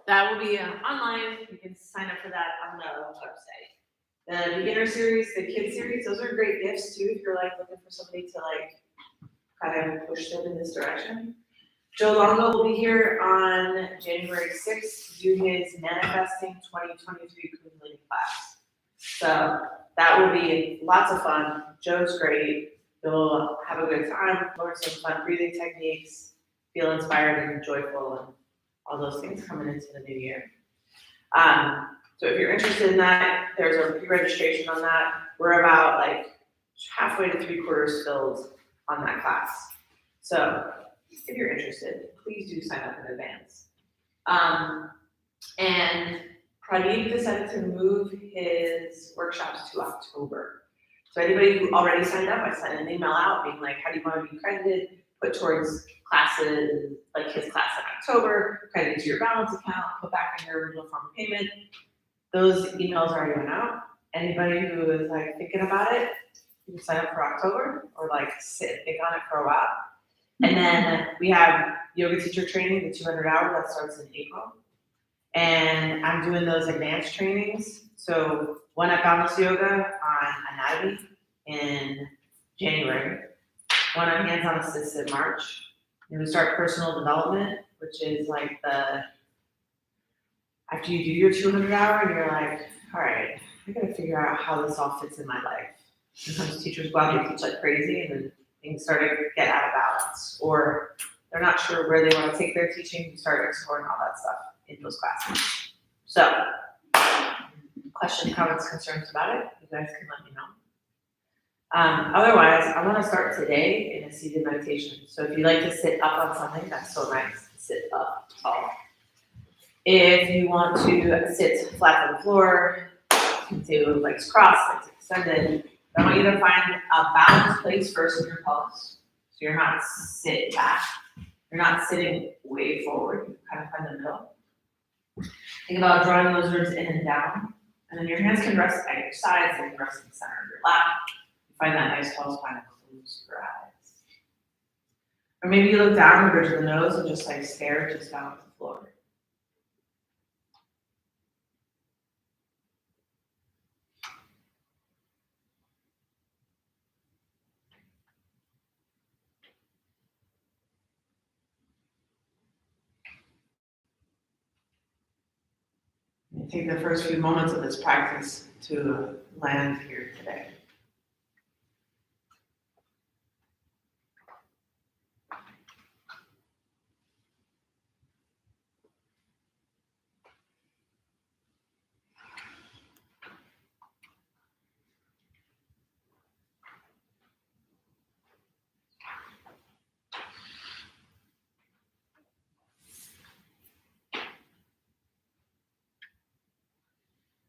That will be online. You can sign up for that on the website. The beginner series, the kid series, those are great gifts too if you're like looking for somebody to like kind of push them in this direction. Joe Longo will be here on January 6th to do his Manifesting 2023 Kundalini class. So that will be lots of fun. Joe's great. You'll have a good time, learn some fun breathing techniques, feel inspired and joyful, and all those things coming into the new year. So if you're interested in that, there's a pre-registration on that. We're about like halfway to 3/4 filled on that class. So if you're interested, please do sign up in advance. And Pradeep decided to move his workshops to October. So anybody who already signed up, I sent an email out being like, how do you want to be credited? Put towards classes, like his class in October, credit to your balance account, put back in your original form of payment. Those emails already went out. Anybody who is like thinking about it, you can sign up for October or like sit and think on it for a while. And then we have yoga teacher training, the 200 hour that starts in April. And I'm doing those advanced trainings. So one at Boundless Yoga on anatomy in January, one on hands-on assist in March. And we start personal development, which is like after you do your 200 hour and you're like, all right, I gotta figure out how this all fits in my life. Sometimes teachers go out and teach like crazy and then things start to get out of balance, or they're not sure where they want to take their teaching. You start exploring all that stuff in those classes. So, questions, comments, concerns about it, you guys can let me know. Otherwise, I want to start today in a seated meditation. So if you like to sit up on something, that's so nice. Sit up tall. If you want to sit flat on the floor, you can do legs crossed, legs extended. I want you to find a balanced place first in your pose. So you're not sitting back. You're not sitting way forward. You kind of find the middle. Think about drawing those ribs in and down. And then your hands can rest at your sides. They can rest in the center of your lap. You find that nice tall spine and close your eyes. Or maybe you look down the bridge of the nose and just like stare just down at the floor. Take the first few moments of this practice to land here today.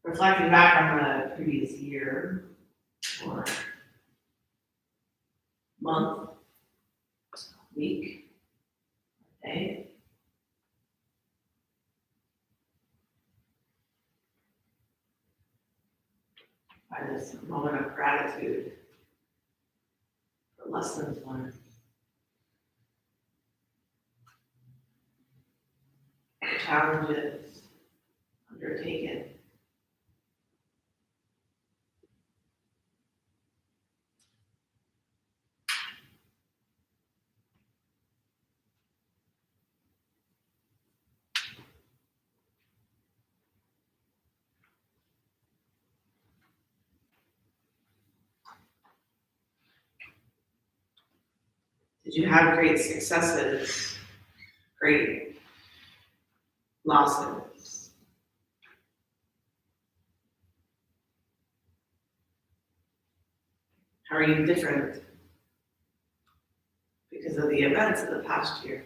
Reflecting back on the previous year or month, week, day. By this moment of gratitude for lessons learned, challenges undertaken, did you have great successes, great losses? How are you different because of the events of the past year?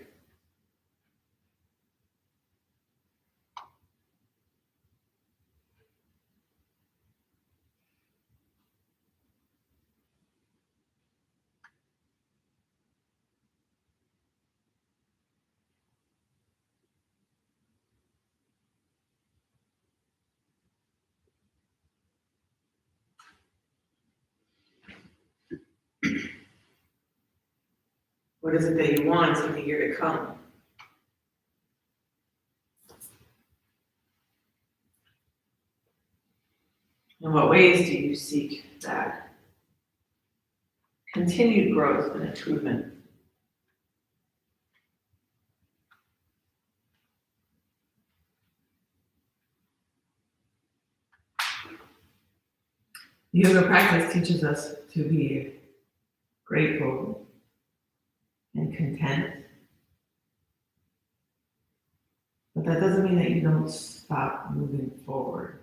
What is it that you want in the year to come? In what ways do you seek that continued growth and improvement? Yoga practice teaches us to be grateful and content. But that doesn't mean that you don't stop moving forward.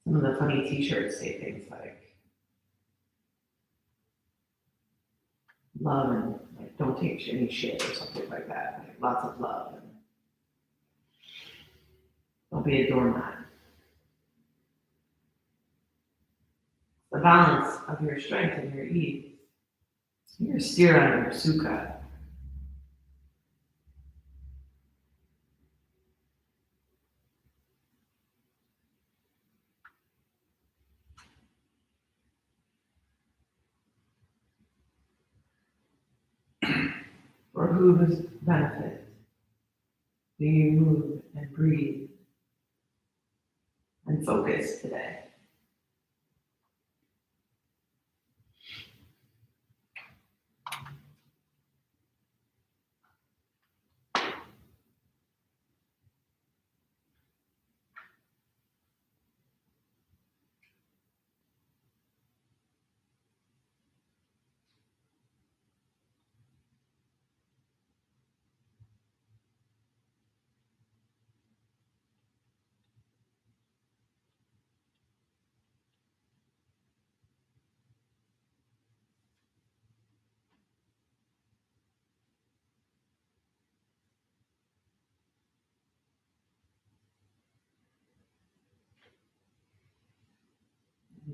Some of the funny t-shirts say things like love and like don't take any shit or something like that. Like lots of love and don't be a doormat. The balance of your strength and your ease. Your stira and your sukha. For whose benefit do you move and breathe and focus today?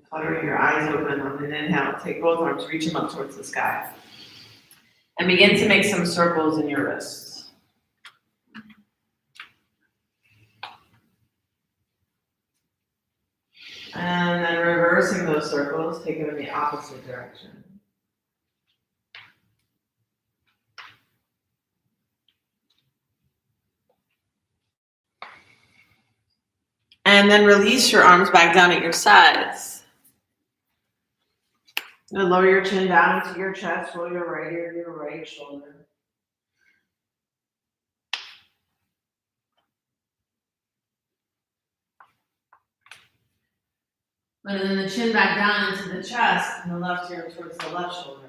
Fluttering your eyes open on an inhale, take both arms, reach them up towards the sky. And begin to make some circles in your wrists. And then reversing those circles, take them in the opposite direction. And then release your arms back down at your sides. And lower your chin down into your chest, roll your right ear to your right shoulder. And then the chin back down into the chest and the left ear towards the left shoulder.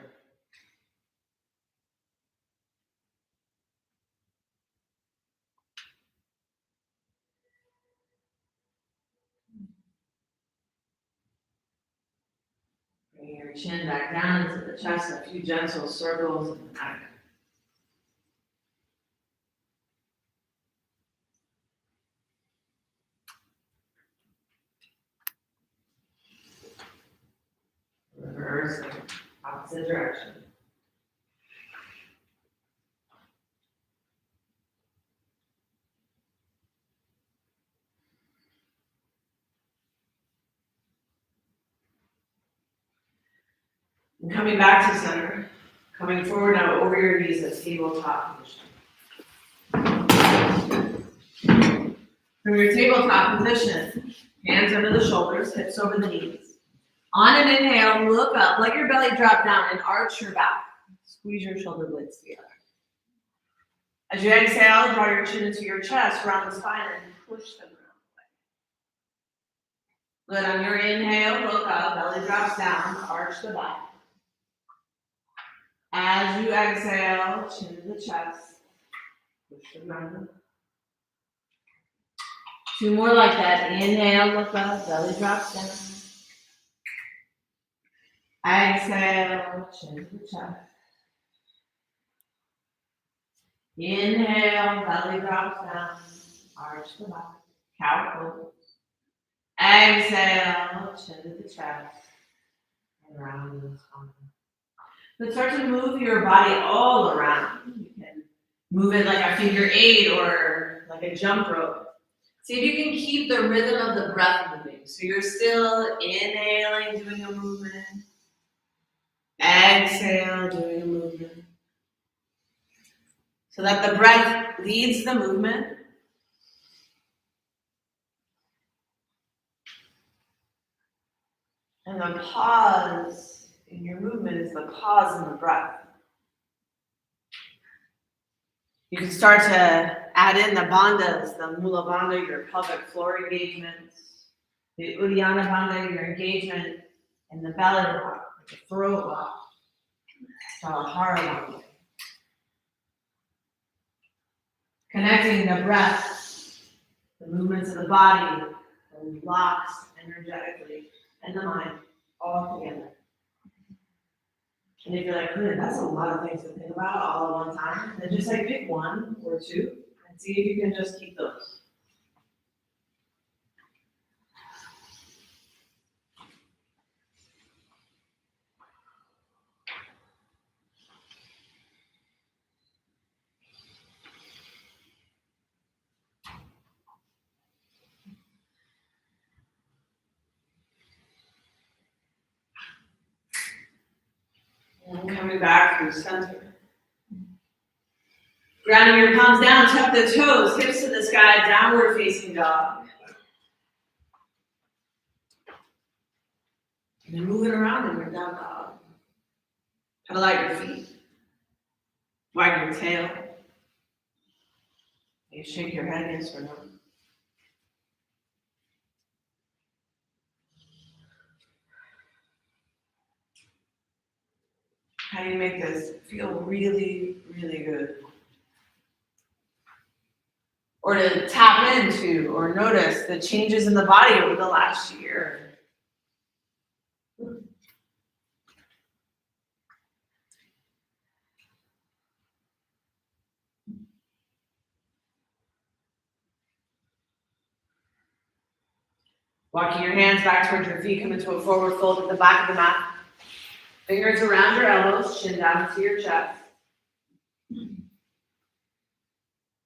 Bring your chin back down into the chest, a few gentle circles in the neck. Reverse, opposite direction. And coming back to center, coming forward now over your knees at tabletop position. From your tabletop position, hands under the shoulders, hips over the knees. On an inhale, look up, let your belly drop down and arch your back. Squeeze your shoulder blades together. As you exhale, draw your chin into your chest, round the spine, and push them around. Good. On your inhale, look up, belly drops down, arch the back. As you exhale, chin to the chest, push them around. Two more like that. Inhale, look up, belly drops down. Exhale, chin to the chest. Inhale, belly drops down, arch the back, cow pose. Exhale, chin to the chest, and round the spine. But start to move your body all around. You can move it like a figure eight or like a jump rope. See if you can keep the rhythm of the breath moving. So you're still inhaling, doing a movement. Exhale, doing a movement. So that the breath leads the movement. And the pause in your movement is the pause in the breath. You can start to add in the bandhas, the mula bandha, your pelvic floor engagements, the uddiyana bandha, your engagement in the belly lock, the throat lock, Shalahara bandha. Connecting the breath, the movements of the body, the locks energetically, and the mind all together. And if you're like, that's a lot of things to think about all at one time, then just like pick one or two and see if you can just keep those. And coming back through center. Grounding your palms down, tuck the toes, hips to the sky, downward facing dog. And then moving around in your down dog. Pedal out your feet. Wag your tail. You shake your head, yes or no. How do you make this feel really, really good? Or to tap into or notice the changes in the body over the last year. Walking your hands back towards your feet, come into a forward fold at the back of the mat. Fingers around your elbows, chin down to your chest.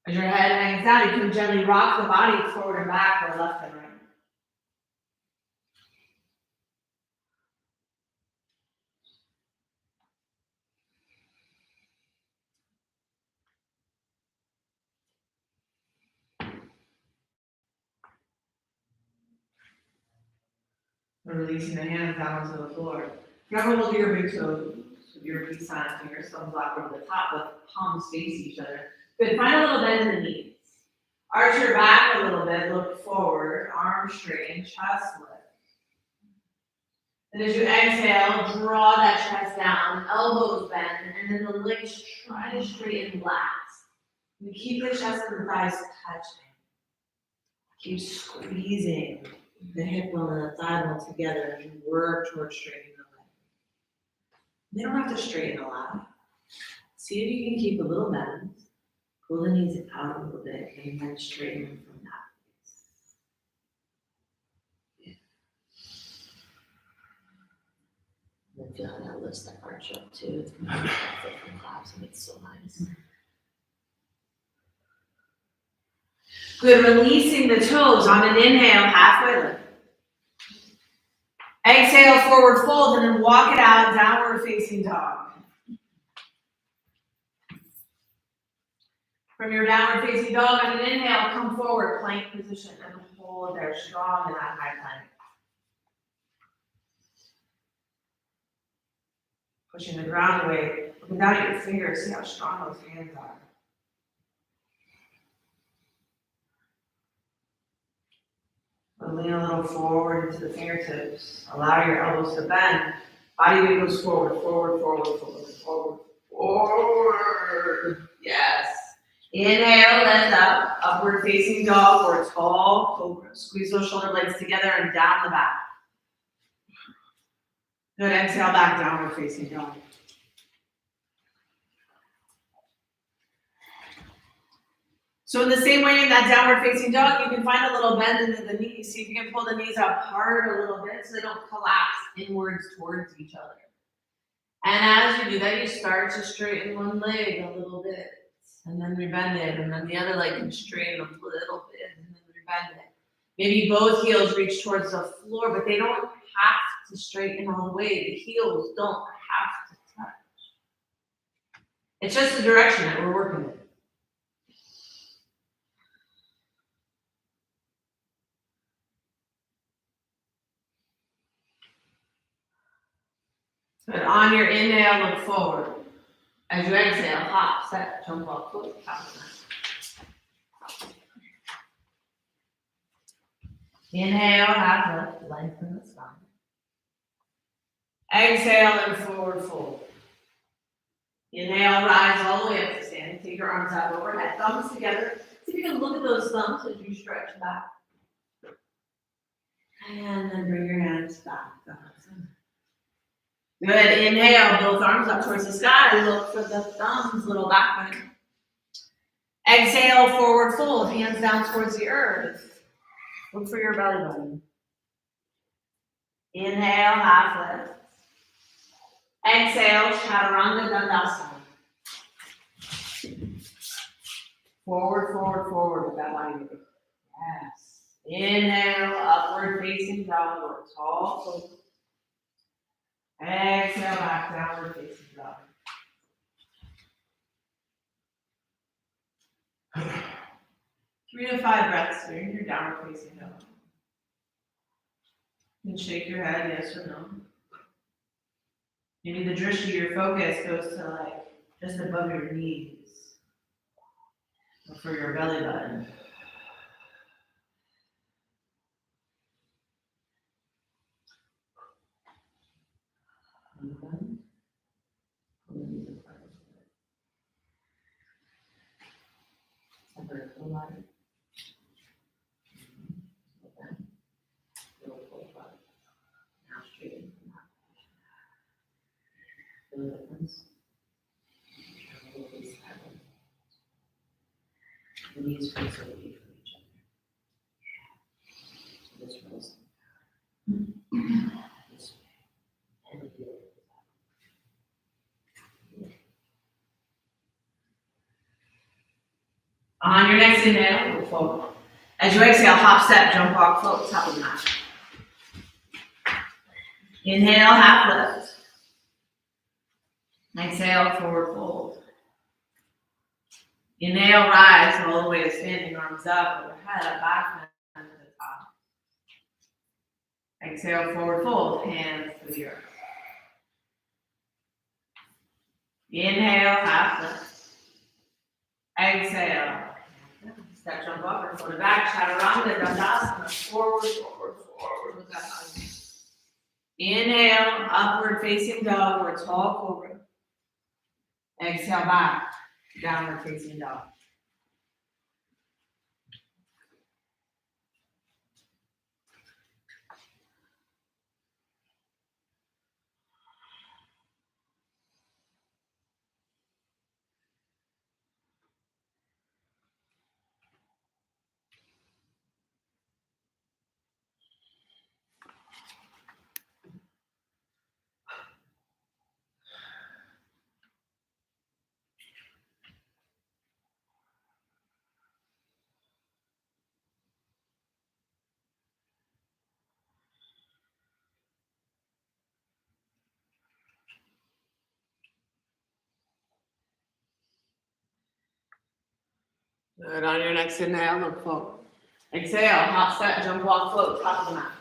As your head hangs down, you can gently rock the body forward and back or left and right. And releasing the hands down to the floor. Never hold your big toes with your peace sign fingers, thumbs lock over the top, with palms face each other. Good, find a little bend in the knees. Arch your back a little bit, look forward, arms straighten, chest lift. And as you exhale, draw that chest down, elbows bend, and then the legs try to straighten last. You keep the chest and the thighs touching. Keep squeezing the hip bone and the thigh bone together as you work towards straightening the leg. You don't have to straighten a lot. See if you can keep a little bend. Pull the knees out a little bit and then straighten them from that place. Yeah. And feel how that lifts that arch up too. It's going to be from claps and it's so nice. Good, releasing the toes on an inhale, halfway lift. Exhale, forward fold, and then walk it out, downward facing dog. From your downward facing dog, on an inhale, come forward, plank position, and hold there, strong in that high plank. Pushing the ground away, looking down at your fingers, see how strong those hands are. Lean a little forward into the fingertips. Allow your elbows to bend. Body weight goes forward, forward, forward, forward, forward, forward. Yes. Inhale, lift up. Upward facing dog or tall cobra. Squeeze those shoulder blades together and down the back. Good. Exhale back, downward facing dog. So in the same way in that downward facing dog, you can find a little bend into the knees. See if you can pull the knees apart a little bit so they don't collapse inwards towards each other. And as you do that, you start to straighten one leg a little bit, and then rebend it, and then the other leg can straighten a little bit, and then rebend it. Maybe both heels reach towards the floor, but they don't have to straighten all the way. The heels don't have to touch. It's just the direction that we're working in. Good. On your inhale, look forward. As you exhale, hop, step, jump off, foot, top of the mat. Inhale, half lift, lengthen the spine. Exhale and forward fold. Inhale, rise all the way up to standing. Take your arms out overhead, thumbs together. See if you can look at those thumbs as you stretch back. And then bring your hands back. Good. Inhale, both arms up towards the sky. Look for the thumbs, little back bend. Exhale, forward fold, hands down towards the earth. Look for your belly button. Inhale, half lift. Exhale, chaturanga dandasana. Forward, forward, forward with that body movement. Yes. Inhale, upward facing downward, tall pose. Exhale, back, downward facing dog. 3 to 5 breaths here in your downward facing dog. You can shake your head, yes or no. Maybe the drishti, your focus goes to like just above your knees. Or for your belly button. Vertical line. Now straighten from that. Feel the difference. The knees face away from each other. So this rolls this way. And the heel. On your next inhale, move forward. As you exhale, hop, step, jump, walk, float, top of the mat. Inhale, half lift. Exhale, forward fold. Inhale, rise all the way to standing, arms up, overhead, up, back, and to the top. Exhale, forward fold, hands to the earth. Inhale, half lift. Exhale. Step, jump up, or float it back, chaturanga dandasana, forward, forward, forward with that body. Inhale, upward facing dog or tall cobra. Exhale, back, downward facing dog. Good. On your next inhale, look forward. Exhale, hop, step, jump, walk, float, top of the mat.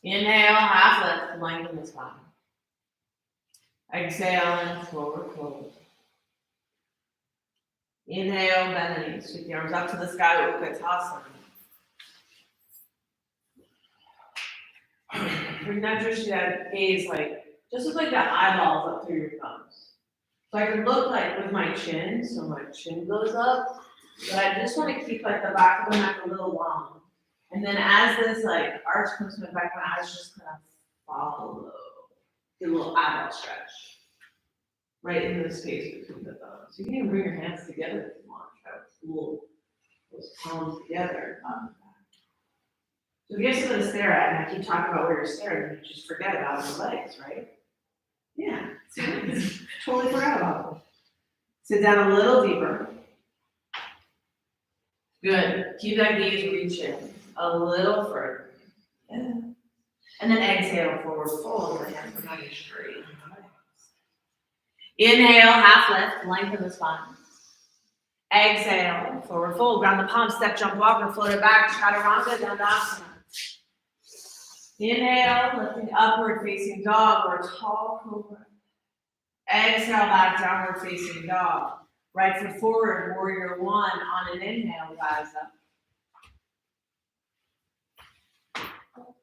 Inhale, half lift, lengthen the spine. Exhale and forward fold. Inhale, bend the knees, sweep the arms up to the sky, Utkatasana. Bring that drishti, that gaze, like, just look like the eyeballs up through your thumbs. So I can look like with my chin, so my chin goes up, but I just want to keep like the back of the neck a little long. And then as this like arch comes to my back, my eyes just kind of follow. Do a little eyeball stretch. Right in the space between the thumbs. You can even bring your hands together if you want. Try to pull those palms together. So if you have something to stare at, and I keep talking about where you're staring, you just forget about your legs, right? Yeah, totally forgot about them. Sit down a little deeper. Good. Keep that gaze reaching a little further. Yeah. And then exhale, forward fold. Your hands are nice straight. Inhale, half lift, lengthen the spine. Exhale, forward fold. Ground the palms, step, jump, walk, or float it back. Chaturanga dandasana. Inhale, lifting upward facing dog or tall cobra. Exhale back, downward facing dog. Right foot forward, warrior one on an inhale, rise up.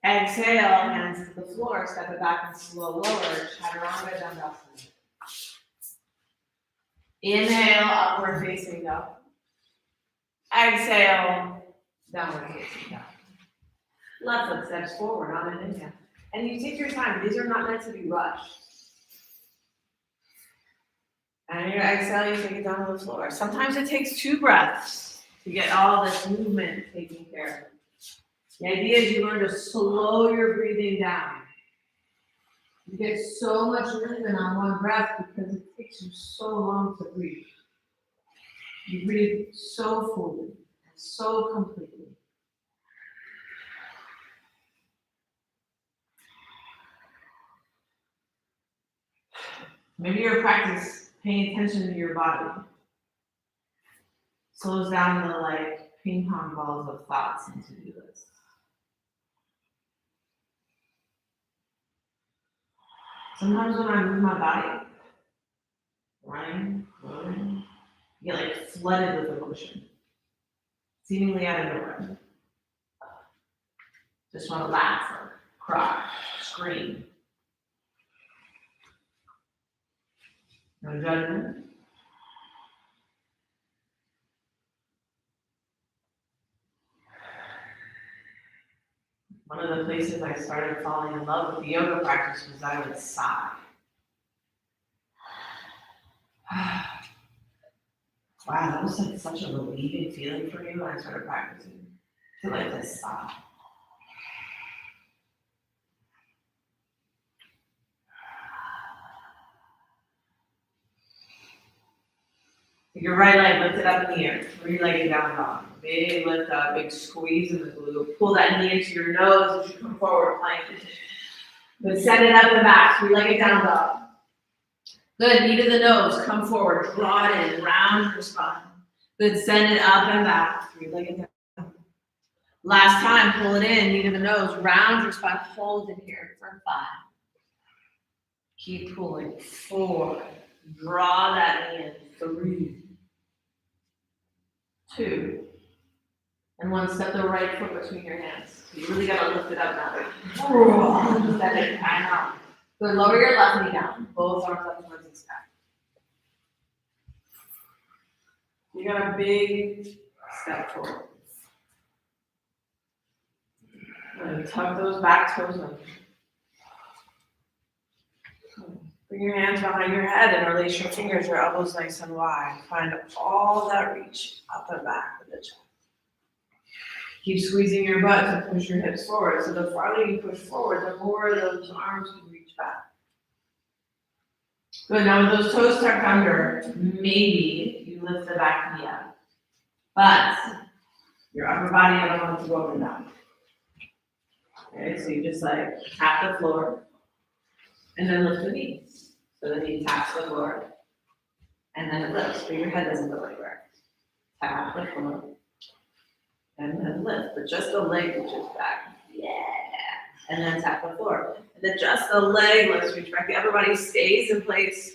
Exhale, hands to the floor, step it back and slow lower, chaturanga dandasana. Inhale, upward facing dog. Exhale, downward facing dog. Left foot steps forward on an inhale. And you take your time, these are not meant to be rushed. And your exhale, you take it down to the floor. Sometimes it takes 2 breaths to get all this movement taken care of. The idea is you learn to slow your breathing down. You get so much movement on one breath because it takes you so long to breathe. You breathe so fully and so completely. Maybe your practice paying attention to your body slows down the like ping pong balls of thoughts and to-do lists. Sometimes when I move my body, running, rolling, I get like flooded with emotion, seemingly out of nowhere. Just want to laugh or cry, scream. No judgment. One of the places I started falling in love with the yoga practice was I would sigh. Wow, that was like such a relieving feeling for me when I started practicing. To like this sigh. Your right leg lift it up in the air. 3-legged down dog. Big lift up, big squeeze in the glute. Pull that knee into your nose as you come forward, plank position. Good, send it up and back, 3-legged down dog. Good, knee to the nose, come forward, draw it in, round your spine. Good, send it up and back, 3-legged down. Last time, pull it in, knee to the nose, round your spine, hold it here for 5. Keep pulling, 4. Draw that knee in, 3. 2. And 1, step the right foot between your hands. You really gotta lift it up now. Step it, I know. Good, lower your left knee down. Both arms up towards the sky. You got a big step forward. And tuck those back toes in. Bring your hands behind your head and release your fingers, your elbows nice and wide. Find all that reach up and back with the chest. Keep squeezing your butt to push your hips forward. So the farther you push forward, the more those arms can reach back. Good, now with those toes tucked under, maybe you lift the back knee up. But your upper body, I don't want it to go up and down. Okay, so you just like tap the floor and then lift the knee. So the knee taps the floor and then it lifts, but your head doesn't go anywhere. Tap the floor and then lift, but just the leg reaches back. Yeah. And then tap the floor. And then just the leg lifts, reach back. The upper body stays in place.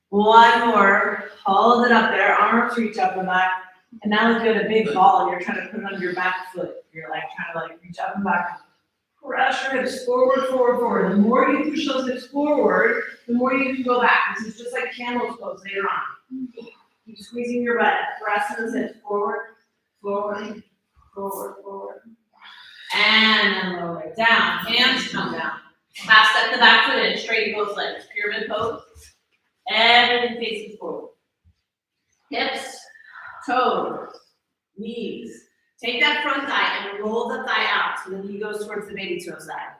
1 more. Hold it up there. Arms reach up and back. And now let's get a big ball and you're trying to put it on your back foot. You're like trying to like reach up and back. Press your hips forward, forward, forward. The more you push those hips forward, the more you can go back. This is just like camel's pose later on. Keep squeezing your butt. Press those hips forward, forward, forward, forward. And then lower it down. Hands come down. Half step the back foot in. Straighten both legs. Pyramid pose. Everything faces forward. Hips, toes, knees. Take that front thigh and roll the thigh out so the knee goes towards the baby toe side.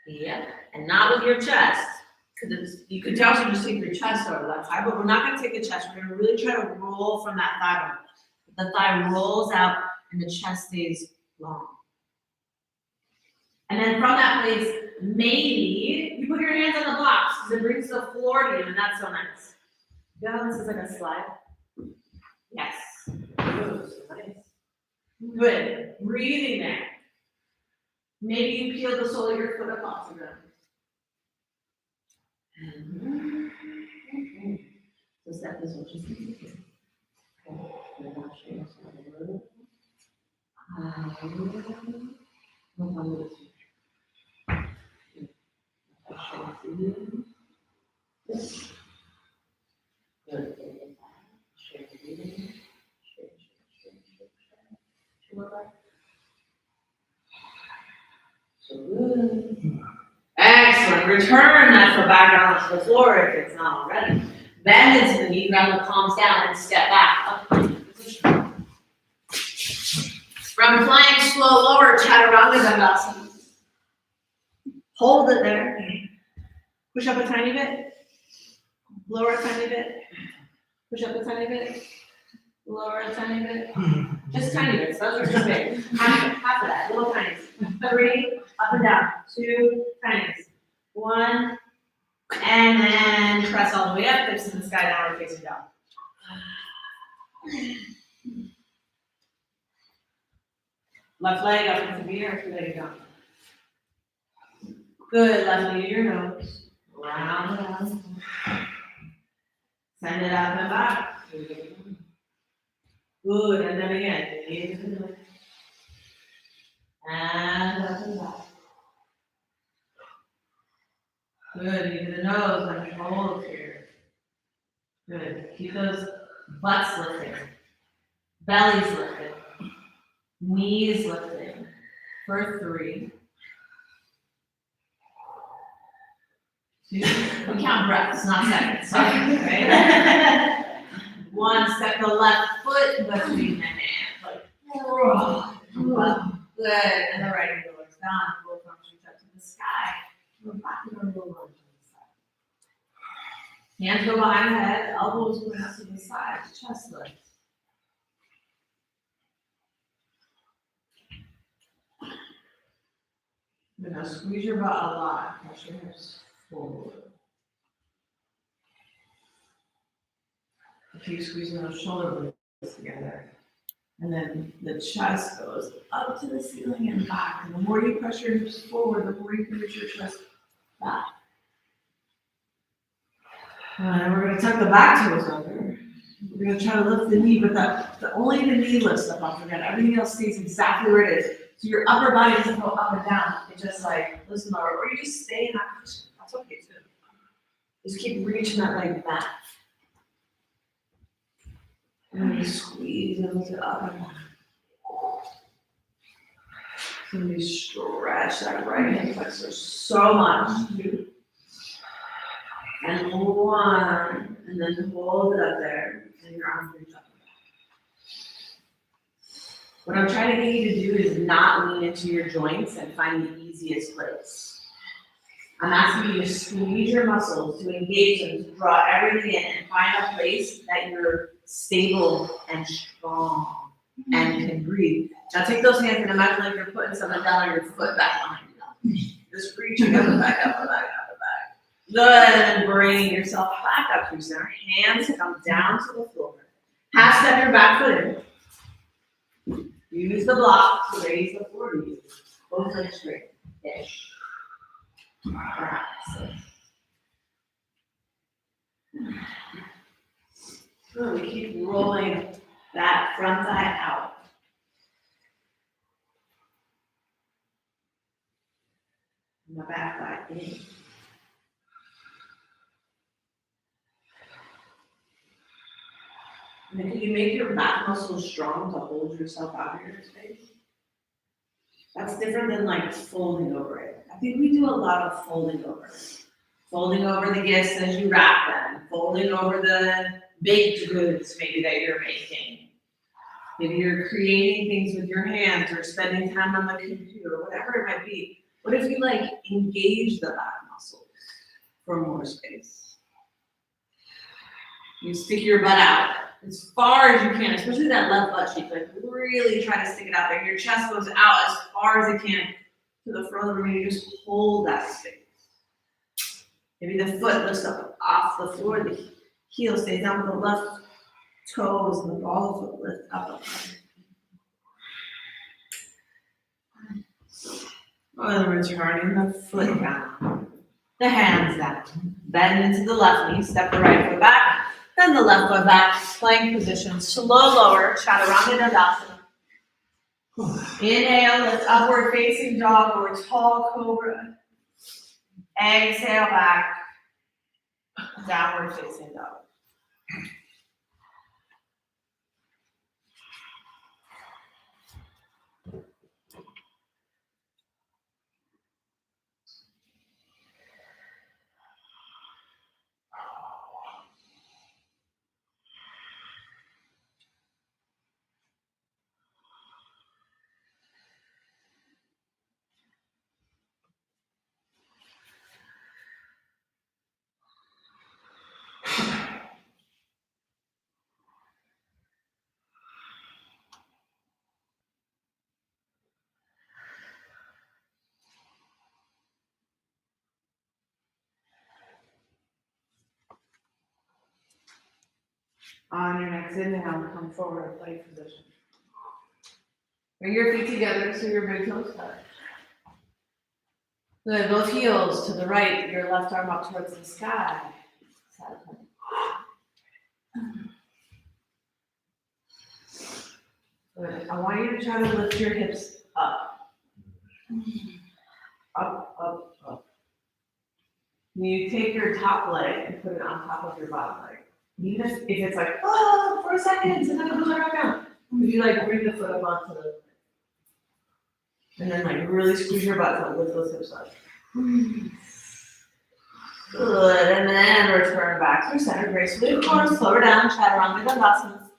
Yep, and not with your chest. Because you could also just take your chest over that thigh, but we're not going to take the chest. We're going to really try to roll from that thigh bone. The thigh rolls out and the chest stays long. And then from that place, maybe you put your hands on the blocks because it brings the floor to you, and that's so nice. You know how this is like a slide? Yes. Good. Breathing there. Maybe you peel the sole of your foot up off the ground. Okay. So step this one, just okay. Excellent. Return that foot back down to the floor if it's not already. Bend into the knee, ground the palms down, and step back up. From flying slow lower, chaturanga dandasana. Hold it there. Push up a tiny bit. Lower a tiny bit. Push up a tiny bit. Lower a tiny bit. Just tiny bits. Those are just big. Half of that. Little tinies. 3, up and down. 2, tinies. 1, and then press all the way up. Hips in the sky, downward facing dog. Left leg up into the air. There you go. Good. Left knee to your nose. Round and round. Send it up and back. Good. And then again. Knee to the nose. And up and back. Good. Knee to the nose. And hold here. Good. Keep those butts lifted. Bellies lifted. Knees lifted. For 3. 2. We count breaths, not seconds. Right? 1. Step the left foot between the hands. Like, good. And the right heel looks down. Both arms reach up to the sky. We're back in our low lunge on the side. Hands go behind the head. Elbows go out to the side. Chest lift. You're gonna squeeze your butt a lot. Press your hips forward. Keep squeezing those shoulder blades together. And then the chest goes up to the ceiling and back. And the more you press your hips forward, the more you push your chest back. And we're going to tuck the back toes under. We're going to try to lift the knee, but only the knee lifts up off the ground. Everything else stays exactly where it is. So your upper body doesn't go up and down. It just like listen lower, or you just stay in that position. That's okay too. Just keep reaching that leg back. And then you squeeze and lift it up and down. So you stretch that right hand flexor so much. And 1, and then hold it up there, and your arms reach up. What I'm trying to get you to do is not lean into your joints and find the easiest place. I'm asking you to squeeze your muscles, to engage them, to draw everything in, and find a place that you're stable and strong and can breathe. Now take those hands and imagine like you're putting something down on your foot back behind you. Just reaching up and back, up and back, up and back. Good, and then bring yourself back up to center. Hands come down to the floor. Half step your back foot in. Use the block to raise the floor to you. Both legs straight. Ish. Good. We keep rolling that front thigh out. And the back thigh in. And then can you make your back muscles strong to hold yourself out of your space? That's different than like folding over it. I think we do a lot of folding over. Folding over the gifts as you wrap them. Folding over the baked goods maybe that you're making. Maybe you're creating things with your hands or spending time on the computer, whatever it might be. What if you like engage the back muscles for more space? You stick your butt out as far as you can, especially that left butt cheek. Like really try to stick it out there. Your chest goes out as far as it can to the front of the room. You just hold that space. Maybe the foot lifts up off the floor. The heel stays down with the left toes and the ball of the foot lift up. And returning the foot down, the hands down. Bend into the left knee, step the right foot back, then the left foot back, plank position, slow lower, chaturanga dandasana. Inhale, lift upward facing dog or tall cobra. Exhale back, downward facing dog. On your next inhale, come forward, plank position. Bring your feet together so your big toes touch. Good, both heels to the right, your left arm up towards the sky. Side plank. Good, I want you to try to lift your hips up. Up, up, up. You take your top leg and put it on top of your bottom leg. Even if it's like, oh, 4 seconds, and then it goes right back down. If you like bring the foot up onto the, and then like really squeeze your butt to lift those hips up. Good, and then return back to center gracefully. Of course, slow her down, chaturanga dandasana.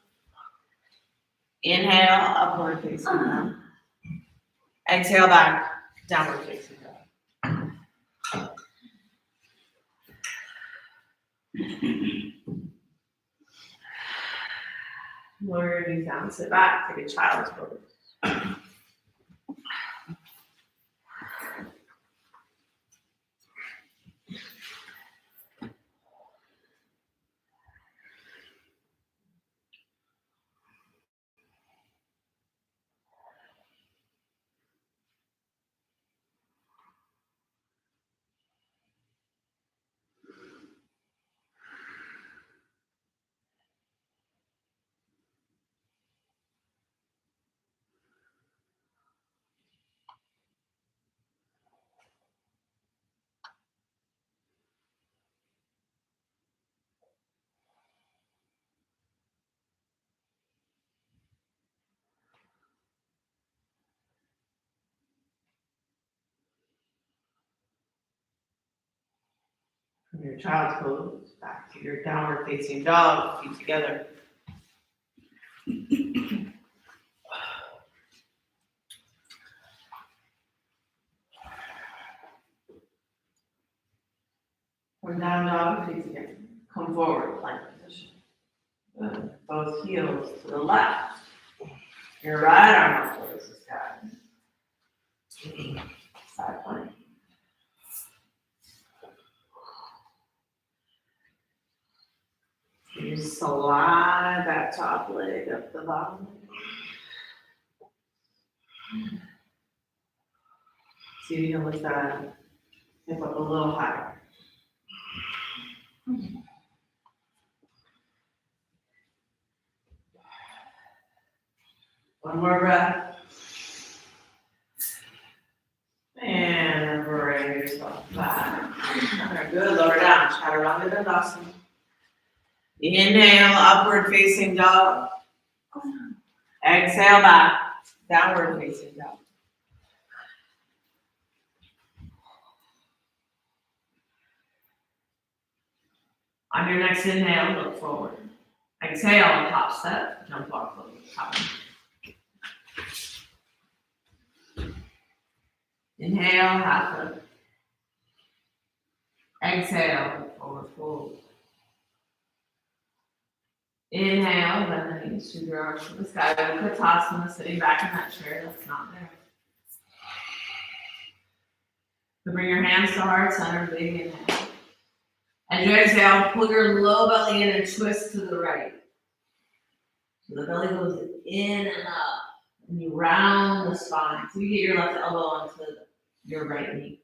Inhale, upward facing down. Exhale back, downward facing down. Lower your knees down, sit back, take a child's pose. From your child's pose, back to your downward facing dog, feet together. From down dog, feet together. Come forward, plank position. Good. Both heels to the left. Your right arm up towards the sky. Side plank. You slide that top leg up the bottom. See if you can lift that hip up a little higher. One more breath. And bring yourself back. Good, lower down, chaturanga dandasana. Inhale, upward facing dog. Exhale back, downward facing dog. On your next inhale, look forward. Exhale, top step, jump off of the top. Inhale, half lift. Exhale, forward fold. Inhale, bend the knees, sweep your arms to the sky. Utkatasana, sitting back in that chair that's not there. So bring your hands to heart center, big inhale. As you exhale, pull your low belly in and twist to the right. So the belly goes in and up, and you round the spine. So you get your left elbow onto your right knee.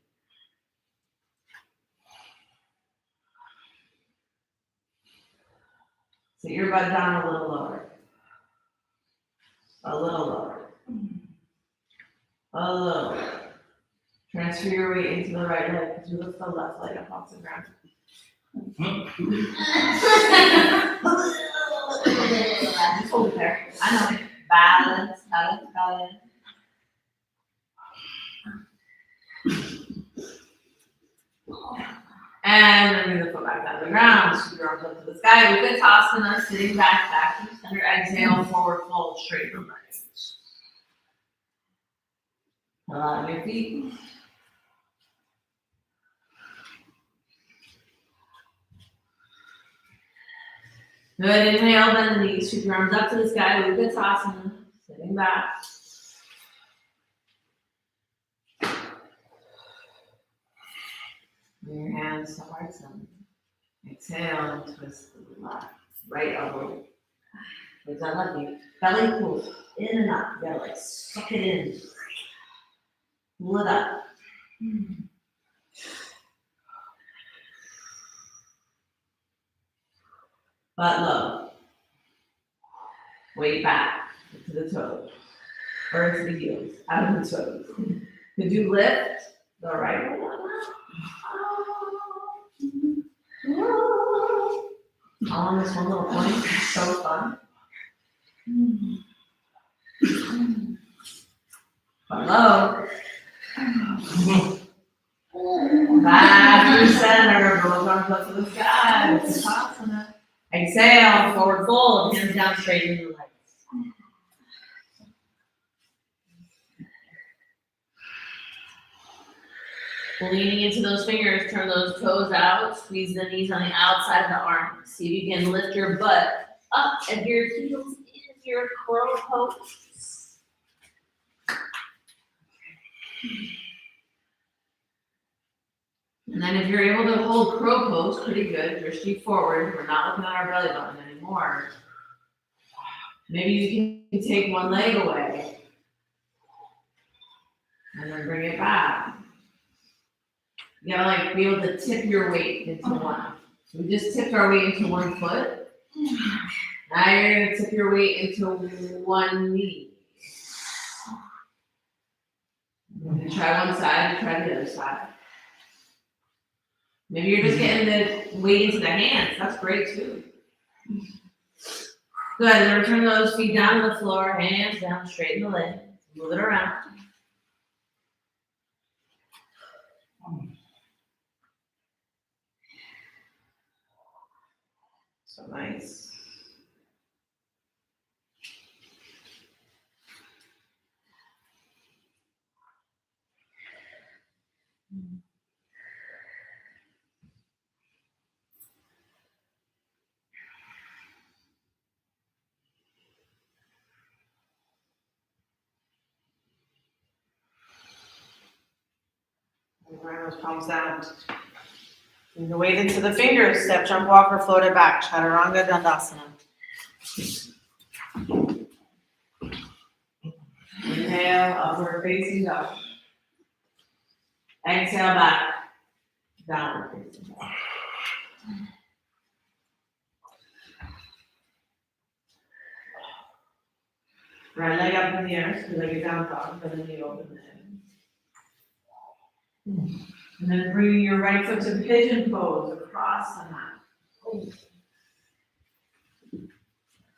Sit your butt down a little lower. A little lower. A little lower. Transfer your weight into the right leg because you lift the left leg up off the ground. Just hold it there. I know. Balance, balance, balance. And then bring the foot back down to the ground. Scoot your arms up to the sky. Vinyasa, sitting back to center. Exhale, forward fold, straighten the legs. Allow your feet. Good, inhale, bend the knees, scoop your arms up to the sky, Vinyasa, sitting back. Bring your hands to heart center. Exhale, twist to the left, right elbow. With that left knee, belly pull, in and up, you gotta like suck it in. Pull it up. Butt low. Weight back to the toes, or to the heels, out of the toes. Could you lift the right one up? All on this one little point, it's so fun. Butt low. Back to the center, both arms up to the sky. Vinyasa. Exhale, forward fold, hands down, straighten the legs. Leaning into those fingers, turn those toes out, squeeze the knees on the outside of the arm. See if you can lift your butt up and your heels in your crow pose. And then if you're able to hold crow pose pretty good, drishti forward, we're not looking at our belly button anymore. Maybe you can take one leg away and then bring it back. You gotta like be able to tip your weight into one. We just tipped our weight into one foot. Now you're gonna tip your weight into one knee. You try one side, you try the other side. Maybe you're just getting the weight into the hands. That's great too. Good, and then return those feet down to the floor, hands down, straighten the leg, move it around. So nice. Bring those palms down. Bring the weight into the fingers. Step, jump, walk, or float it back. Chaturanga Dandasana. Inhale, upward facing dog. Exhale, back. Downward facing dog. Right leg up in the air, so leg is down dog, but then you open the head. And then bringing your right foot to pigeon pose across the mat.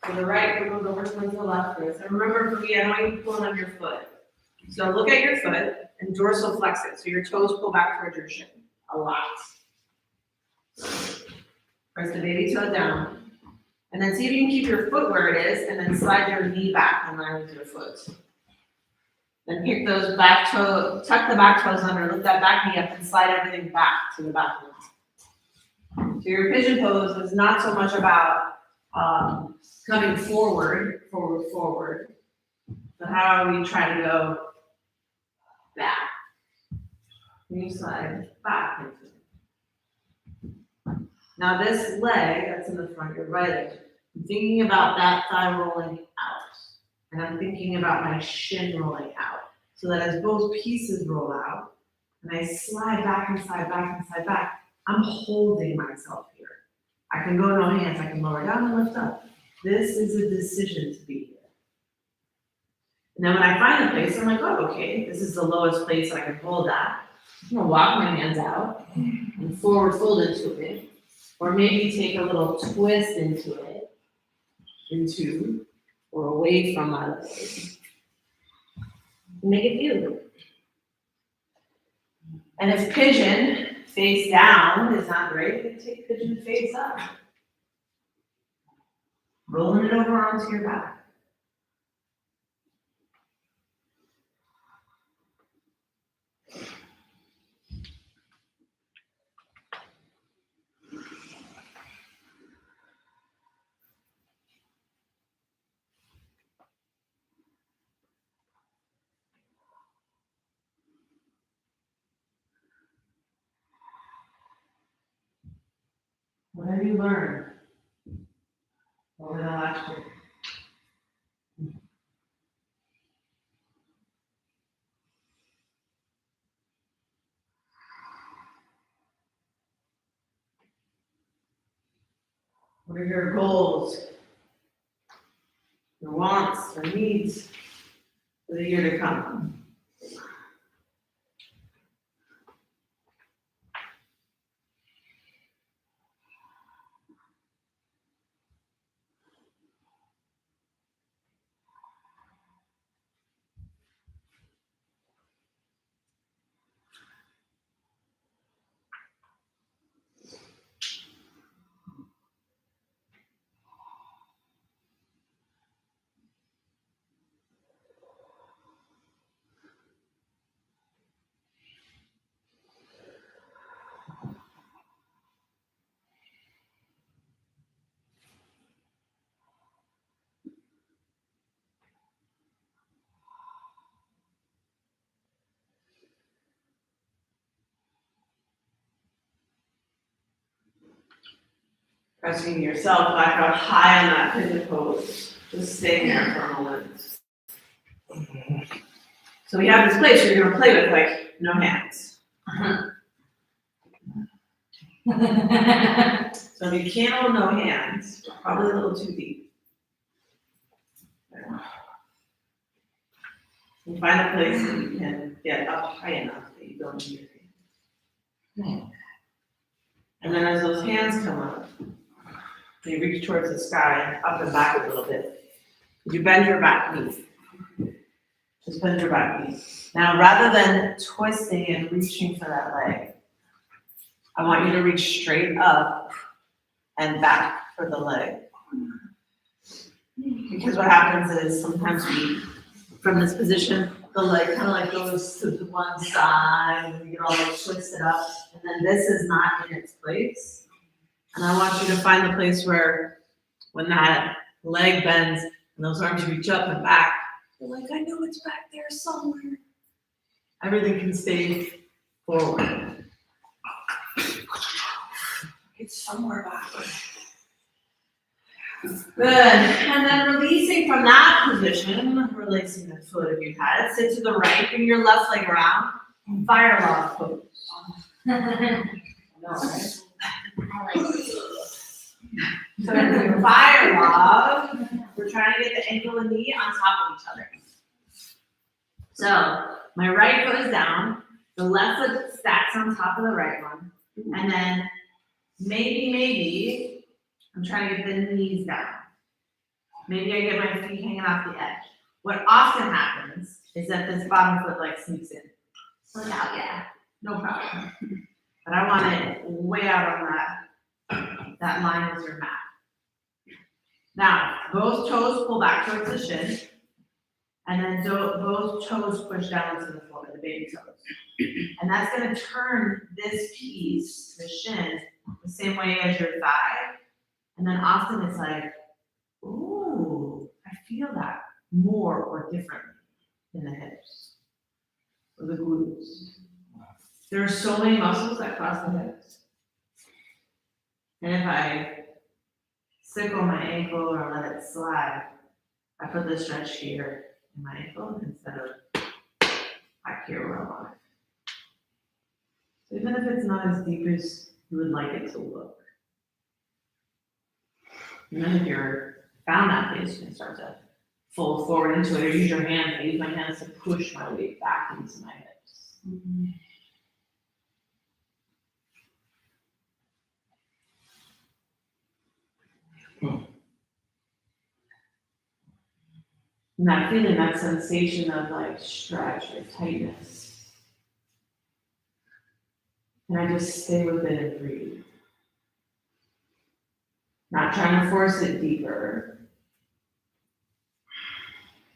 So the right foot goes over towards the left foot. So remember, for me, I don't even pull on your foot. So look at your foot and dorsal flex it. So your toes pull back towards your shin a lot. Press the baby toe down. And then see if you can keep your foot where it is and then slide your knee back in line with your foot. Then kick those back toes, tuck the back toes under, lift that back knee up and slide everything back to the back knee. So your pigeon pose is not so much about coming forward, but how we try to go back. You slide back into it. Now this leg that's in the front, your right leg, I'm thinking about that thigh rolling out. And I'm thinking about my shin rolling out. So that as both pieces roll out, and I slide back and slide back and slide back, I'm holding myself here. I can go no hands, I can lower down and lift up. This is a decision to be here. And then when I find the place, I'm like, oh, okay, this is the lowest place I can hold at. I'm gonna walk my hands out and forward fold into it, or maybe take a little twist into it, or away from my leg. Make it beautiful. And if pigeon face down is not great, then take pigeon face up. Rolling it over onto your back. What have you learned over the last year? What are your goals, your wants, or needs for the year to come? Pressing yourself back up high on that pigeon pose. Just stay there for a moment. So we have this place where you're gonna play with like no hands. So if you can't hold no hands, probably a little too deep. And find a place that you can get up high enough that you don't need your hands. And then as those hands come up, you reach towards the sky, up and back a little bit. You bend your back knee. Just bend your back knee. Now, rather than twisting and reaching for that leg, I want you to reach straight up and back for the leg. Because what happens is sometimes from this position, the leg kind of like goes to the one side and you get all like twisted up, and then this is not in its place. And I want you to find the place where when that leg bends and those arms reach up and back, you're like, I know it's back there somewhere. Everything can stay forward. It's somewhere back. Good. And then releasing from that position, releasing the foot if you've had it. Sit to the right, bring your left leg around. Fire log pose. No, right? So in your fire log, we're trying to get the ankle and knee on top of each other. So my right foot is down, the left foot stacks on top of the right one, and then maybe, I'm trying to get the knees down. Maybe I get my feet hanging off the edge. What often happens is that this bottom foot like sneaks in. So now, yeah, no problem. But I want it way out on that line with your mat. Now, both toes pull back towards the shin, and then both toes push down to the floor, the baby toes. And that's gonna turn this piece, the shin, the same way as your thigh. And then often it's like, ooh, I feel that more or differently in the hips or the glutes. There are so many muscles that cross the hips. And if I sickle my ankle or let it slide, I put the stretch here in my ankle instead of back here where I want it. Even if it's not as deep as you would like it to look. And then if you're found that place, you can start to fold forward into it, or use your hands. I use my hands to push my weight back into my hips. Mm-hmm. And that feeling, that sensation of like stretch or tightness. And I just stay with it and breathe. Not trying to force it deeper.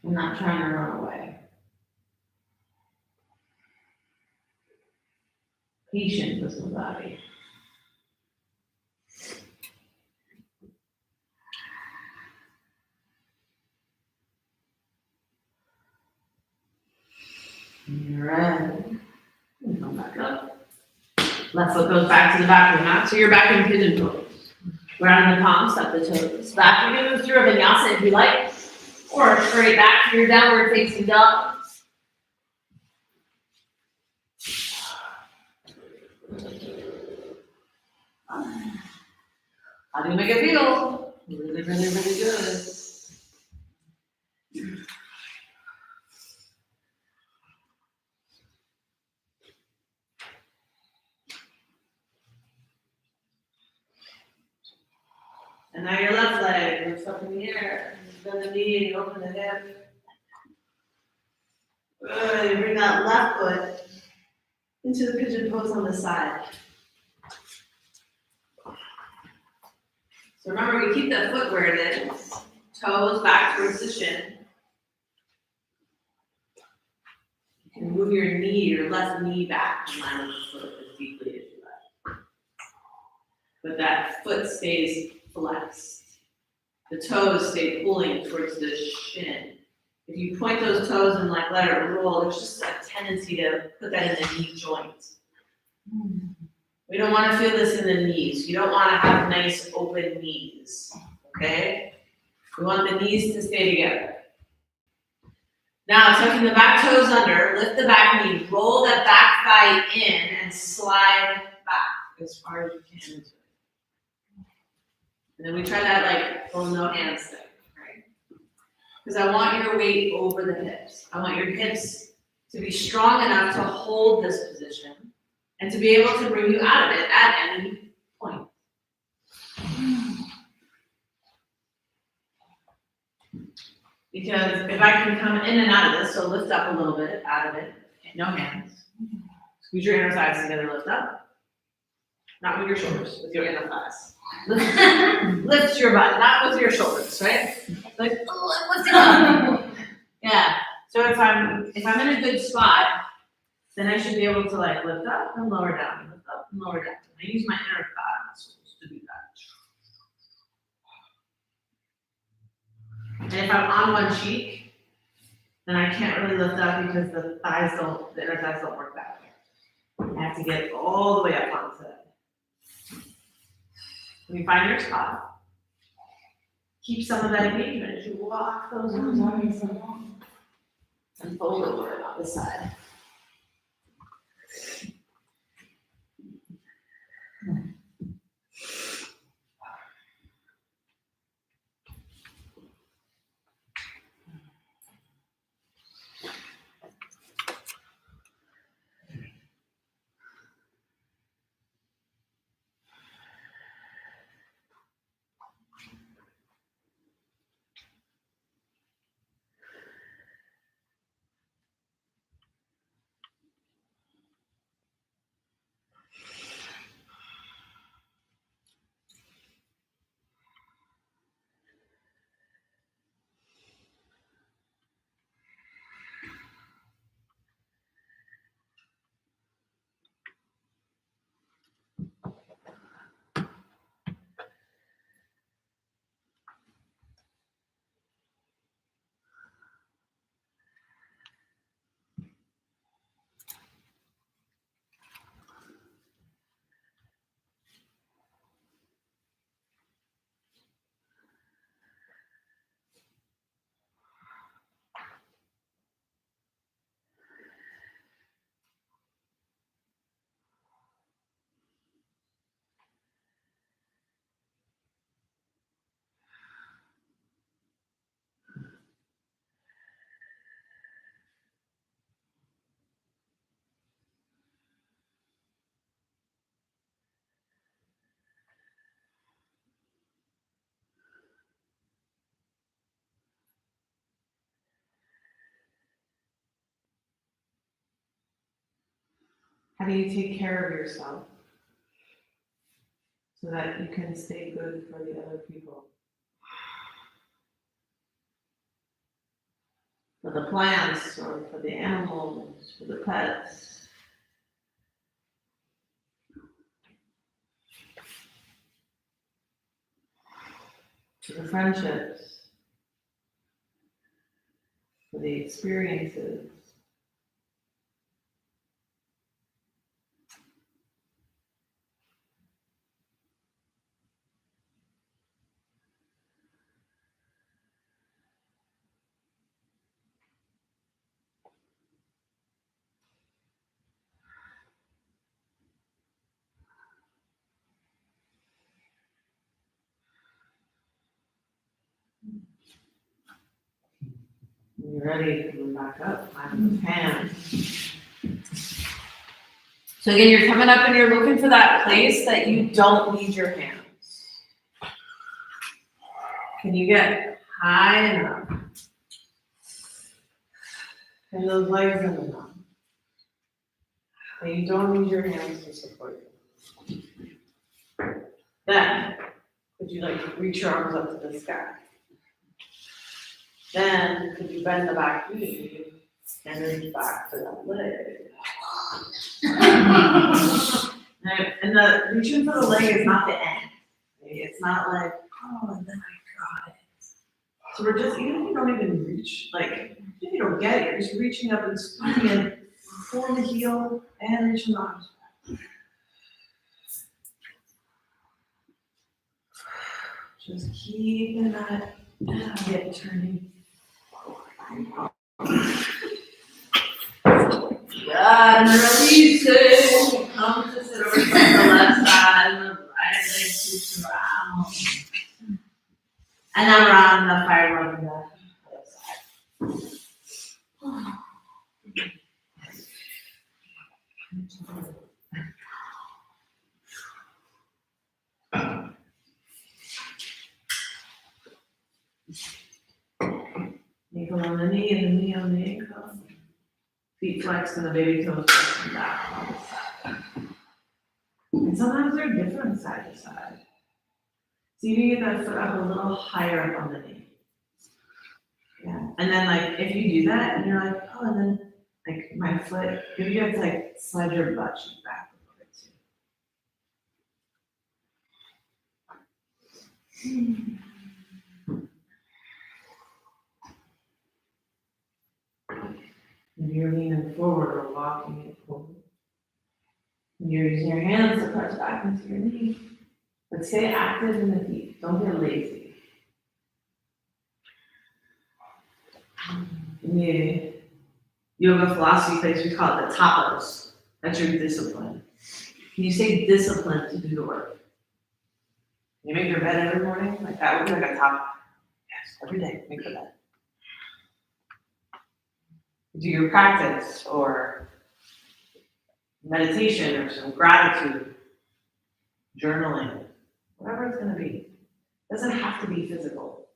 I'm not trying to run away. Patient with my body. You're ready. Come back up. Left foot goes back to the back of the mat, so you're back in pigeon pose. Grounding the palms, step the toes back. You can move through a vinyasa if you like, or straight back to your downward facing dog. How do you make it feel? Really, really, really good. And now your left leg lifts up in the air. Bend the knee and you open the hip. Good. You bring that left foot into the pigeon pose on the side. So remember, we keep that foot where it is. Toes back towards the shin. You can move your knee, your left knee back in line with the foot as deeply as you like. But that foot stays flexed. The toes stay pulling towards the shin. If you point those toes and like let it roll, there's just a tendency to put that in the knee joint. We don't want to feel this in the knees. You don't want to have nice open knees, okay? We want the knees to stay together. Now, tucking the back toes under, lift the back knee, roll that back thigh in and slide back as far as you can into it. And then we try that like full no hands thing, right? Because I want your weight over the hips. I want your hips to be strong enough to hold this position and to be able to bring you out of it at any point. Because if I can come in and out of this, so lift up a little bit, out of it, no hands. Squeeze your inner thighs together, lift up. Not with your shoulders, with your inner thighs. Lift your butt, not with your shoulders, right? Like, oh, I'm lifting up. Yeah. So if I'm in a good spot, then I should be able to like lift up and lower down, lift up and lower down. I use my inner thigh muscles to do that. And if I'm on one cheek, then I can't really lift up because the inner thighs don't work that way. I have to get all the way up onto it. When you find your spot, keep some of that engagement as you walk those arms along and fold over on the side. How do you take care of yourself so that you can stay good for the other people? For the plants, or for the animals, for the pets. For the friendships. For the experiences. When you're ready, come back up, find those hands. So again, you're coming up and you're looking for that place that you don't need your hands. Can you get high enough? And those legs in the knot. And you don't need your hands to support you. Then, could you reach your arms up to the sky? Then, could you bend the back knee and reach back to that leg? And the reaching for the leg is not the end. It's not like, oh, and then I got it. So we're just, even if you don't even reach, if you don't get it, you're just reaching up and squeezing in for the heel and reaching the arms back. Just keeping that hip turning forward. Good, and release it. Come to sit over to the left side, and the right leg shoots around. And then around the fire on the other side. Ankle on the knee and the knee on the ankle. Feet flexed and the baby toes flexing back on the side. And sometimes they're different side to side. So you can get that foot up a little higher up on the knee. Yeah. And then if you do that and you're like, oh, and then my foot, maybe you have to slide your butt cheek back a little bit too. And you're leaning forward or walking it forward. And you're using your hands to press back into your knee. But stay active in the feet. Don't get lazy. In the yoga philosophy place, we call it the tapas. That's your discipline. Can you stay disciplined to do the work? You make your bed every morning? That would be a tapa. Yes, every day, make the bed. Do your practice or meditation or some gratitude, journaling, whatever it's going to be. It doesn't have to be physical.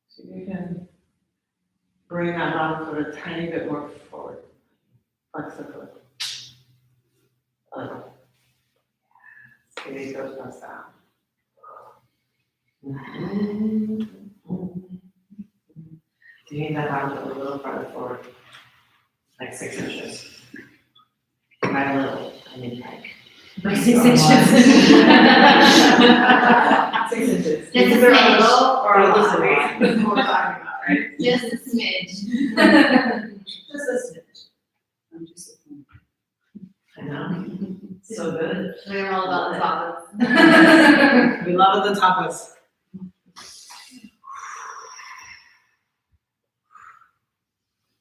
So you can bring that bottom foot a tiny bit more forward. Flex the foot. A little. Yes. Toes press down. Taking that bottom foot a little farther forward. 6 inches. By a little, I mean 6 inches. 6 inches. Just a Either a smidge. little or a lot. That's what we're talking about, right? Just a smidge. Just a smidge. I'm just. I know. So good. We're all about the tapas. We love the tapas.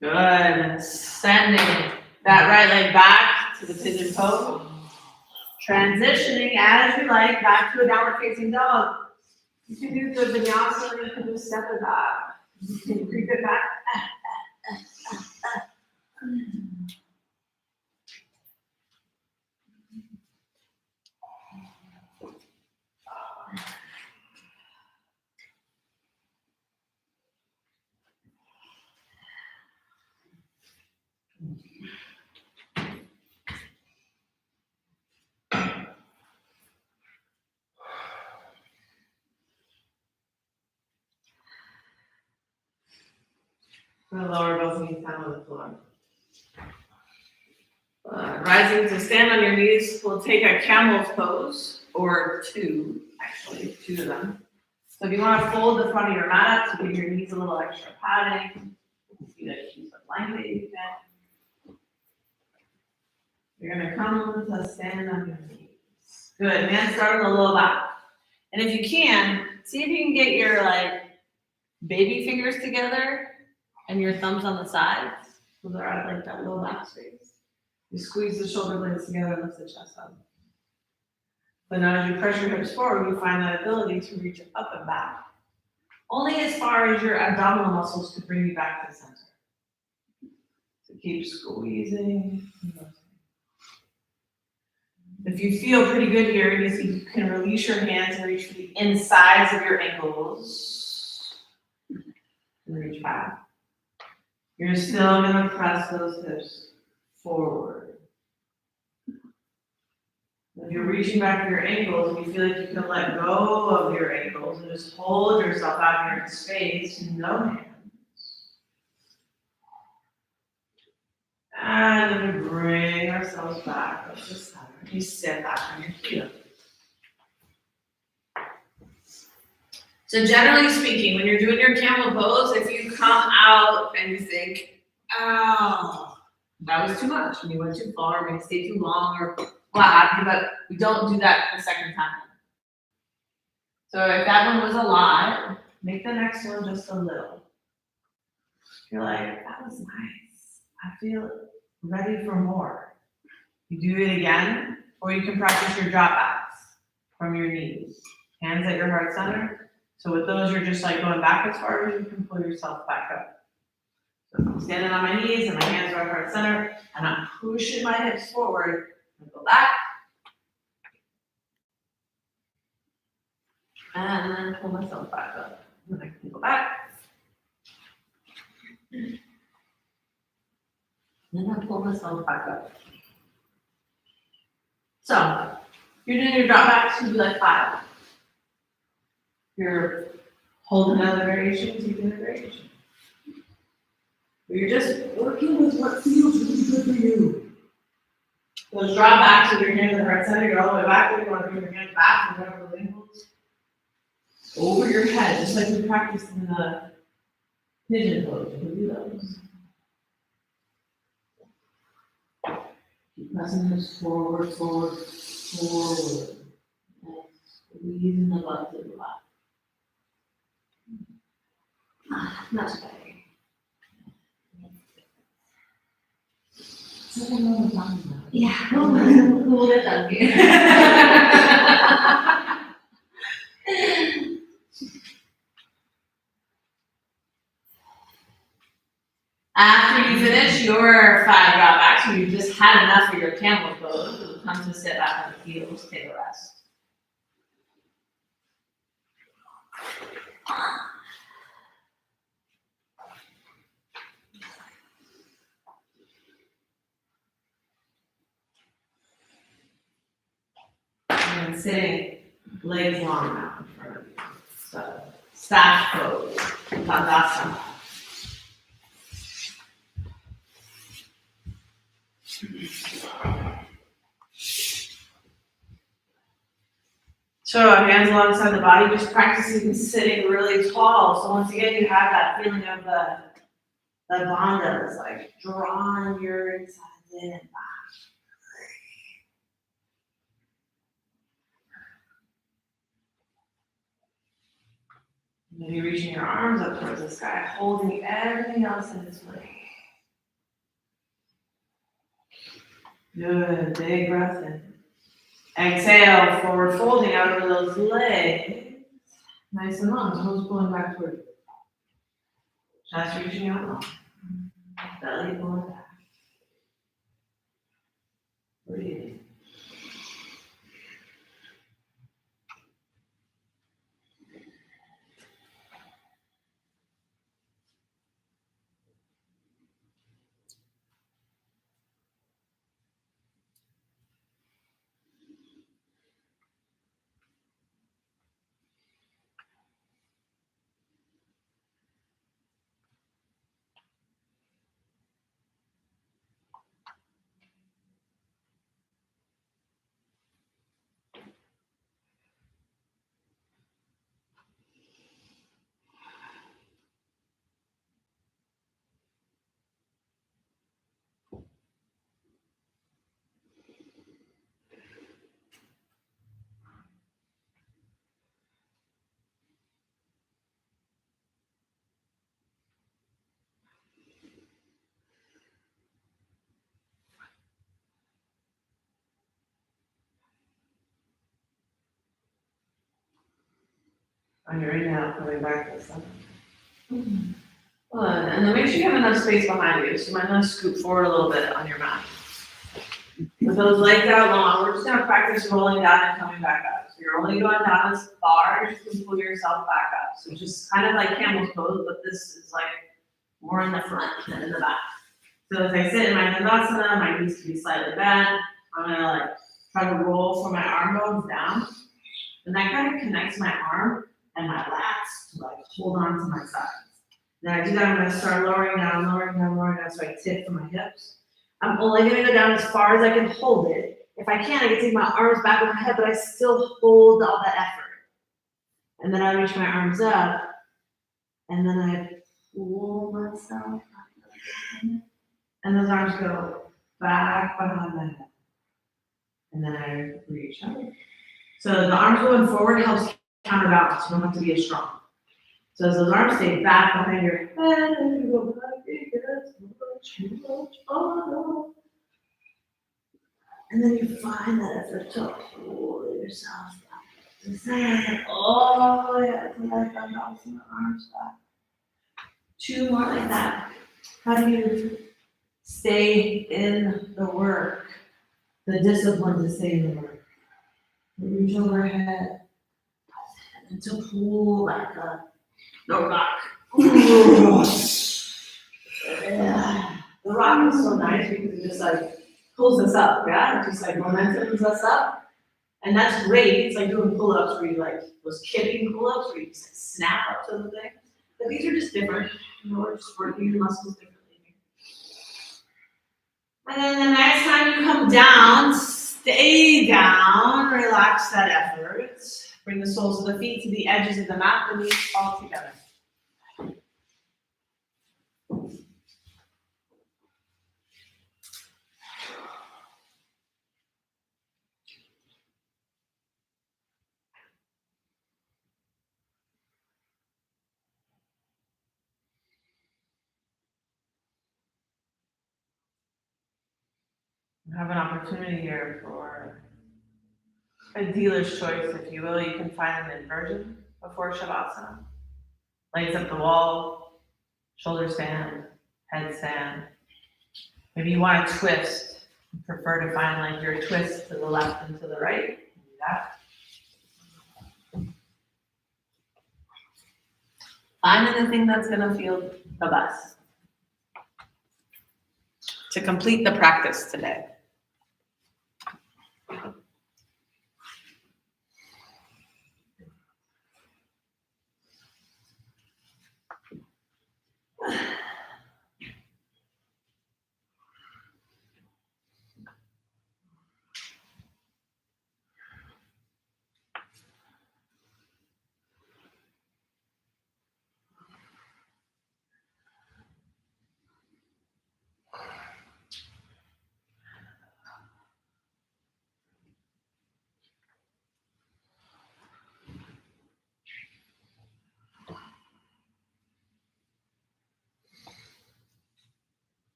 Good. Sending that right leg back to the pigeon pose. Transitioning as you like back to a downward facing dog. You can do the vinyasa or you can do step it back. You can creep it back. We'll lower both knees down on the floor. Rising to stand on your knees, we'll take a camel's pose, or two of them. So if you want to fold the front of your mat up to give your knees a little extra padding, you can keep the blanket you can. You're gonna come to stand on your knees. Good, hands start on the low back. And if you can, see if you can get your baby fingers together and your thumbs on the sides. So they're at that low back space. You squeeze the shoulder blades together and lift the chest up. But now as you press your hips forward, you find that ability to reach up and back. Only as far as your abdominal muscles could bring you back to the center. So keep squeezing. If you feel pretty good here, you can release your hands and reach for the insides of your ankles. And reach back. You're still gonna press those hips forward. If you're reaching back for your ankles and you feel like you can let go of your ankles and just hold yourself out here in space, no hands. And then we bring ourselves back up to center. You sit back on your heel. So generally speaking, when you're doing your camel pose, if you come out and you think, oh, that was too much, and you went too far, maybe stayed too long, or what have you, but we don't do that the second time. So if that one was a lot, make the next one just a little. You're like, that was nice. I feel ready for more. You do it again, or you can practice your drop backs from your knees. Hands at your heart center. So with those, you're just going back as far as you can pull yourself back up. So I'm standing on my knees and my hands are at heart center, and I'm pushing my hips forward and go back. And then pull myself back up. And then I can go back. And then I pull myself back up. So, you're doing your drop backs, you do 5. You're holding another variation, so you do a variation. But you're just working with what feels really good for you. Those drop backs with your hands at the heart center, you're all the way back, you want to bring your hands back and whatever the ankles. Over your head, just like we practiced in the pigeon pose. You can do those. Keep pressing this forward, forward, forward. And squeezing the butt to the left. Much better. Yeah, we'll get that here. After you finish your 5 drop backs, or you just had enough of your camel pose, you'll come to sit back on the heels, take a rest. And sitting legs long now in front of you. So, staff pose, Tadasana. So hands alongside the body, just practicing sitting really tall. So once again, you have that feeling of the bandhas, drawing your insides in and back. Maybe reaching your arms up towards the sky, holding everything else in its way. Good, big breath in. Exhale, forward folding out over those legs. Nice and long, toes pulling back toward you. Chest reaching out long. Belly pulling back. Breathing. on your inhale, coming back to the center. Good, and then make sure you have enough space behind you, so you might want to scoot forward a little bit on your mat. With those legs out long, we're just gonna practice rolling down and coming back up. So you're only going down as far as you can pull yourself back up. So just kind of like camel's pose, but this is like more in the front than in the back. So as I sit in my vinyasa, my knees can be slightly bent. I'm gonna like try to roll from my arm bones down. And that kind of connects my arm and my lats to like hold on to my sides. Then I do that, I'm gonna start lowering down, so I tip from my hips. I'm only gonna go down as far as I can hold it. If I can, I can take my arms back over my head, but I still hold all that effort. And then I reach my arms up, and then I pull myself back. And those arms go back behind my head. And then I reach out. So the arms going forward helps counterbalance. You don't have to be as strong. So as those arms stay back behind your head, you go back, it gets much harder. And then you find that effort to pull yourself back to the center. Oh, yeah, to let that bouncing the arms back. 2 more like that. How do you stay in the work? The discipline to stay in the work. Reach overhead and to pull back up. No rock. Yeah. The rock is so nice because it just like pulls us up, yeah? It just like momentums us up. And that's great. It's like doing pull-ups where you like those kipping pull-ups where you just like snap up to the thing. But these are just different. You know, we're just working your muscles differently. And then the next time you come down, stay down, relax that effort. Bring the soles of the feet to the edges of the mat, the knees fall together. You have an opportunity here for a dealer's choice, if you will. You can find an inversion before Shavasana. Legs up the wall, shoulders stand, head stand. Maybe you want to twist. You prefer to find like your twist to the left and to the right. Do that. Finding the thing that's going to feel the best to complete the practice today.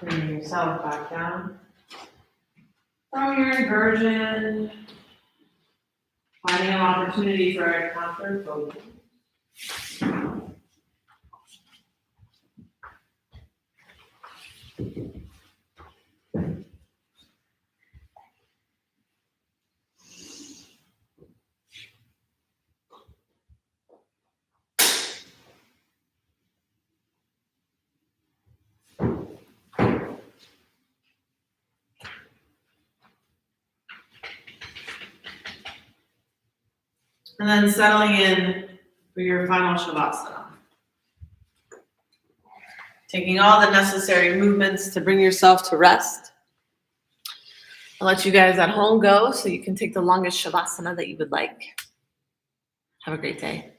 Bring yourself back down. From your inversion, finding an opportunity for a counter focus. And then settling in for your final Shavasana. Taking all the necessary movements to bring yourself to rest. I'll let you guys at home go so you can take the longest Shavasana that you would like. Have a great day.